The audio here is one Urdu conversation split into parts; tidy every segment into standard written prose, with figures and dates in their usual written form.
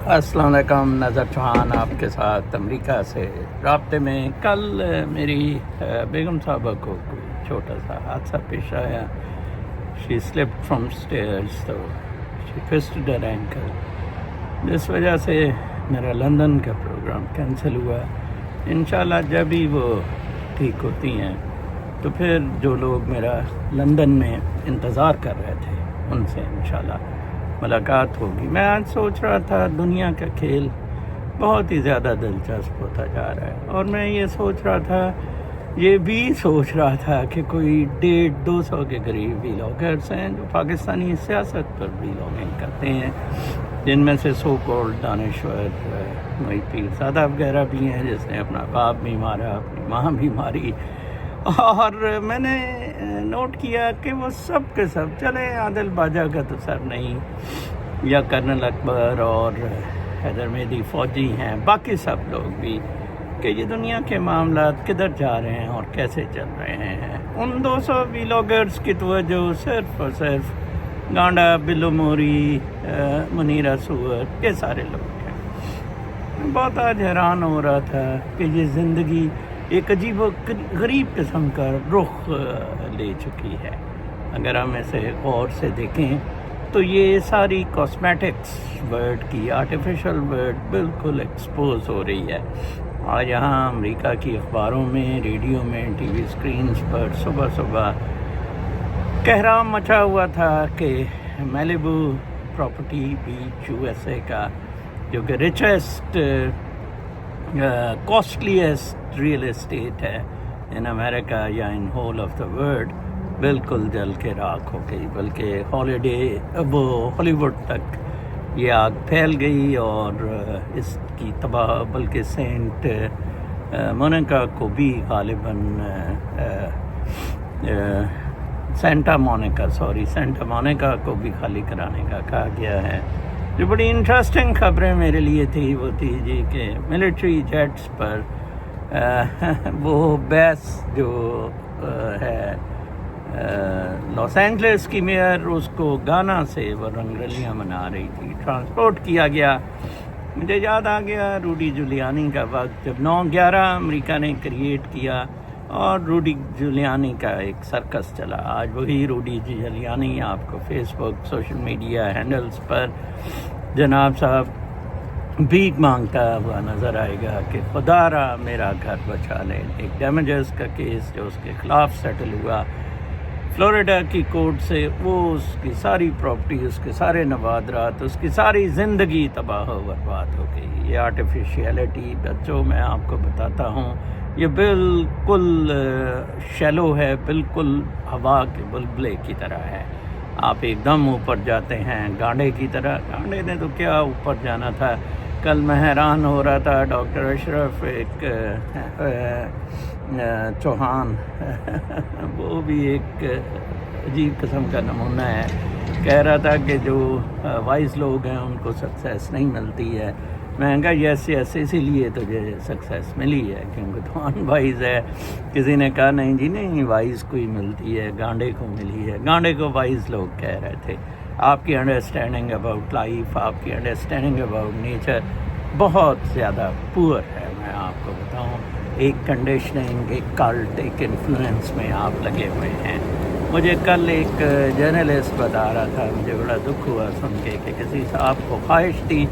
السلام علیکم، نظر چوہان آپ کے ساتھ امریکہ سے رابطے میں۔ کل میری بیگم صاحبہ کو کوئی چھوٹا سا حادثہ پیش آیا۔ شی سلپڈ فرام اسٹیئرز، تو شی ٹویسٹڈ ہر اینکل، جس وجہ سے میرا لندن کا پروگرام کینسل ہوا۔ انشاءاللہ جب ہی وہ ٹھیک ہوتی ہیں تو پھر جو لوگ میرا لندن میں انتظار کر رہے تھے ان سے انشاءاللہ ملاقات ہوگی۔ میں آج سوچ رہا تھا دنیا کا کھیل بہت ہی زیادہ دلچسپ ہوتا جا رہا ہے، اور میں یہ سوچ رہا تھا، یہ بھی سوچ رہا تھا کہ کوئی 150-200 کے قریب ویلاگرز ہیں جو پاکستانی سیاست پر ویلاگنگ کرتے ہیں، جن میں سے سو کالڈ دانشور محیط پیرزادہ وغیرہ بھی ہیں، جس نے اپنا باپ بھی مارا، اپنی ماں بھی ماری۔ اور میں نے نوٹ کیا کہ وہ سب کے سب، چلے عادل باجا کا تو سر نہیں، یا کرنل اکبر اور حیدر مہدی فوجی ہیں، باقی سب لوگ بھی، کہ یہ دنیا کے معاملات کدھر جا رہے ہیں اور کیسے چل رہے ہیں۔ ان 200 ویلاگرز کی توجہ صرف اور صرف گانڈا، بلو موری، منیرہ سور، یہ سارے لوگ ہیں۔ میں بہت آج حیران ہو رہا تھا کہ یہ زندگی ایک عجیب و غریب قسم کا رخ لے چکی ہے۔ اگر ہم اسے غور سے دیکھیں تو یہ ساری کاسمیٹکس ورڈ کی آرٹیفیشل ورڈ بالکل ایکسپوز ہو رہی ہے۔ اور یہاں امریکہ کی اخباروں میں، ریڈیو میں، ٹی وی اسکرینز پر صبح صبح کہرام مچا ہوا تھا کہ میلیبو پراپرٹی بیچ USA کا، جو کہ ریچسٹ کاسٹلیسٹ ریئل اسٹیٹ ہے ان امریکہ یا in whole of the world, بالکل جل کے راکھ ہو گئی، بلکہ ہالی ووڈ تک یہ آگ پھیل گئی، اور اس کی تباہ بلکہ سینٹ مونیکا کو بھی غالباً سینٹا مونیکا کو بھی خالی کرانے کا کہا گیا ہے۔ جو بڑی انٹرسٹنگ خبریں میرے لیے تھی وہ تھی جی کہ ملٹری جیٹس پر وہ بیس جو ہے لاس اینجلس کی میئر، اس کو گانا سے وہ رنگ رلیاں منا رہی تھی، ٹرانسپورٹ کیا گیا۔ مجھے یاد آ گیا روڈی جولیانی کا وقت، جب 9/11 امریکہ نے کریٹ کیا اور روڈی جولیانی کا ایک سرکس چلا۔ آج وہی روڈی جولیانی آپ کو فیس بک، سوشل میڈیا ہینڈلز پر جناب صاحب بھیک مانگتا ہوا نظر آئے گا کہ خدا را میرا گھر بچا لے۔ ایک ڈیمیجز کا کیس جو اس کے خلاف سیٹل ہوا فلوریڈا کی کورٹ سے، وہ اس کی ساری پراپرٹی، اس کے سارے نوادرات، اس کی ساری زندگی تباہ و برباد ہو گئی۔ یہ آرٹیفیشیلٹی بچوں میں آپ کو بتاتا ہوں، یہ بالکل شیلو ہے، بالکل ہوا کے بلبلے کی طرح ہے۔ آپ ایک دم اوپر جاتے ہیں گانڈے کی طرح۔ گانڈے نے تو کیا اوپر جانا تھا۔ کل میں حیران ہو رہا تھا، ڈاکٹر اشرف ایک چوہان وہ بھی ایک عجیب قسم کا نمونہ ہے، کہہ رہا تھا کہ جو وائز لوگ ہیں ان کو سکسیس نہیں ملتی ہے۔ میں کہا یس اسی لیے تو یہ سکسیس ملی ہے کیونکہ تو ان وائز ہے۔ کسی نے کہا نہیں جی نہیں، وائز کو ہی ملتی ہے، گانڈے کو ملی ہے۔ گانڈے کو وائز لوگ کہہ رہے تھے۔ آپ کی انڈرسٹینڈنگ اباؤٹ لائف، آپ کی انڈرسٹینڈنگ اباؤٹ نیچر بہت زیادہ پور ہے۔ میں آپ کو بتاؤں، ایک کنڈیشننگ، ایک کلٹ، ایک انفلوئنس میں آپ لگے ہوئے ہیں۔ مجھے کل ایک جرنلسٹ بتا رہا تھا، مجھے بڑا دکھ ہوا سن کے کہ کسی صاحب کو خواہش تھی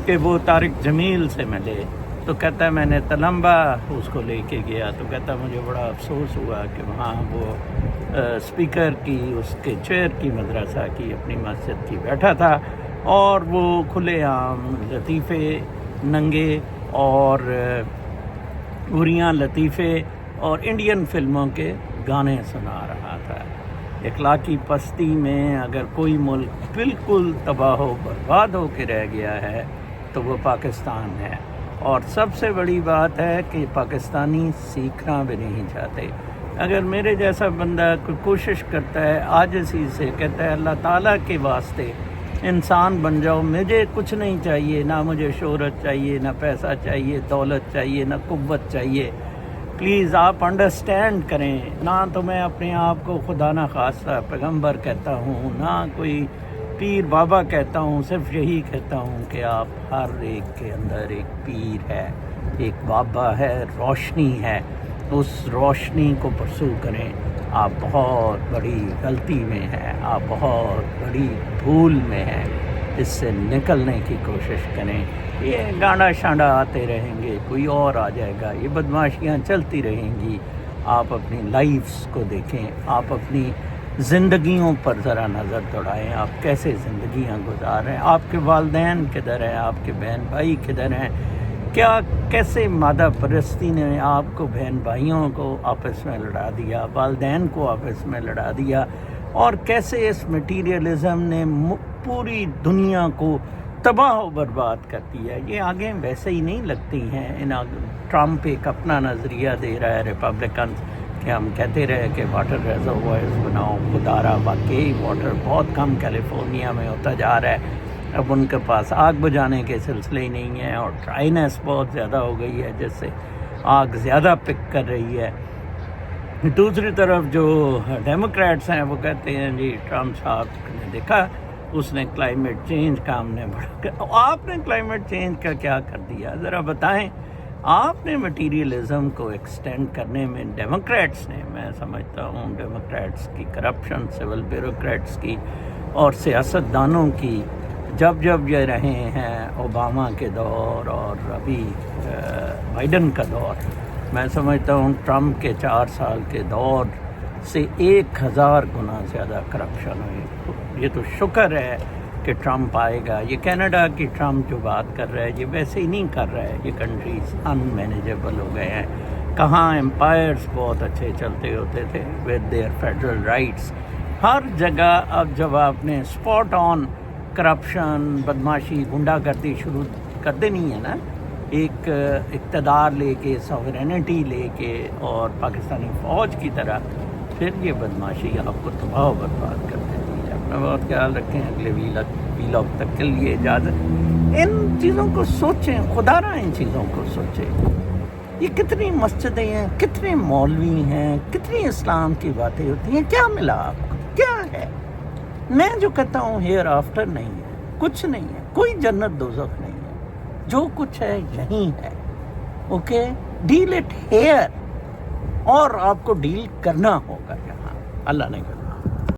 کہ وہ طارق جمیل سے ملے، تو کہتا ہے میں نے تلمبا اس کو لے کے گیا، تو کہتا مجھے بڑا افسوس ہوا کہ وہاں وہ اسپیکر کی، اس کے چیئر کی، مدرسہ کی، اپنی مسجد کی بیٹھا تھا، اور وہ کھلے عام لطیفے، ننگے اور اریاں لطیفے اور انڈین فلموں کے گانے سنا رہا تھا۔ اخلاقی پستی میں اگر کوئی ملک بالکل تباہ و برباد ہو کے رہ گیا ہے تو وہ پاکستان ہے، اور سب سے بڑی بات ہے کہ پاکستانی سیکھنا بھی نہیں چاہتے۔ اگر میرے جیسا بندہ کوئی کوشش کرتا ہے عاجزی سے، کہتا ہے اللہ تعالیٰ کے واسطے انسان بن جاؤ، مجھے کچھ نہیں چاہیے، نہ مجھے شہرت چاہیے، نہ پیسہ چاہیے، دولت چاہیے، نہ قوت چاہیے، پلیز آپ انڈرسٹینڈ کریں۔ نہ تو میں اپنے آپ کو خدا نہ خواستہ پیغمبر کہتا ہوں، نہ کوئی پیر بابا کہتا ہوں، صرف یہی کہتا ہوں کہ آپ ہر ایک کے اندر ایک پیر ہے، ایک بابا ہے، روشنی ہے، اس روشنی کو پرسو کریں۔ آپ بہت بڑی غلطی میں ہیں، آپ بہت بڑی بھول میں ہیں، اس سے نکلنے کی کوشش کریں۔ یہ گانڈا شانڈا آتے رہیں گے، کوئی اور آ جائے گا، یہ بدماشیاں چلتی رہیں گی۔ آپ اپنی لائفز کو دیکھیں، آپ اپنی زندگیوں پر ذرا نظر دوڑائیں، آپ کیسے زندگیاں گزار رہے ہیں، آپ کے والدین کدھر ہیں، آپ کے بہن بھائی کدھر ہیں، کیا کیسے مادہ پرستی نے آپ کو بہن بھائیوں کو آپس میں لڑا دیا، والدین کو آپس میں لڑا دیا، اور کیسے اس مٹیریلزم نے پوری دنیا کو تباہ و برباد کر دیا۔ یہ آگے ویسے ہی نہیں لگتی ہیں۔ ٹرمپ ایک اپنا نظریہ دے رہا ہے، ریپبلکنز، کہ ہم کہتے رہے کہ واٹر ریزروائرز بناؤ، خدارہ واقعی واٹر بہت کم کیلیفورنیا میں ہوتا جا رہا ہے۔ اب ان کے پاس آگ بجھانے کے سلسلے ہی نہیں ہیں، اور ڈرائینس بہت زیادہ ہو گئی ہے جس سے آگ زیادہ پک کر رہی ہے۔ دوسری طرف جو ڈیموکریٹس ہیں وہ کہتے ہیں جی ٹرمپ صاحب نے دیکھا، اس نے کلائمیٹ چینج کا ہم نے بڑا، آپ نے کلائمیٹ چینج کا کیا کر دیا ذرا بتائیں۔ آپ نے مٹیریلزم کو ایکسٹینڈ کرنے میں ڈیموکریٹس نے، میں سمجھتا ہوں ڈیموکریٹس کی کرپشن، سول بیوروکریٹس کی اور سیاستدانوں کی، جب یہ رہے ہیں اوباما کے دور اور ابھی بائیڈن کا دور، میں سمجھتا ہوں ٹرمپ کے 4 سال کے دور سے 1000 گنا زیادہ کرپشن ہوئی۔ یہ تو شکر ہے کہ ٹرمپ آئے گا۔ یہ کینیڈا کی ٹرمپ جو بات کر رہا ہے یہ ویسے ہی نہیں کر رہا ہے، یہ کنٹریز ان مینیجیبل ہو گئے ہیں۔ کہاں امپائرز بہت اچھے چلتے ہوتے تھے ود دیئر فیڈرل رائٹس، ہر جگہ اب جب آپ نے اسپاٹ آن کرپشن، بدماشی، گنڈا گردی شروع کر دینی ہے نا، ایک اقتدار لے کے، ساورینٹی لے کے اور پاکستانی فوج کی طرح، پھر یہ بدماشی آپ کو تباہ و برباد کر دیتی ہے۔ اپنا بہت خیال رکھیں۔ اگلے ویلاگ تک کے لیے اجازت۔ ان چیزوں کو سوچیں، خدا را ان چیزوں کو سوچیں۔ یہ کتنی مسجدیں ہیں، کتنے مولوی ہیں، کتنی اسلام کی باتیں ہوتی ہیں، کیا ملا آپ کو؟ کیا ہے؟ میں جو کہتا ہوں ہیئر آفٹر نہیں ہے، کچھ نہیں ہے، کوئی جنت دوزخ نہیں ہے، جو کچھ ہے یہیں ہے۔ اوکے، ڈیل اٹ ہیئر، اور آپ کو ڈیل کرنا ہوگا یہاں۔ اللہ نے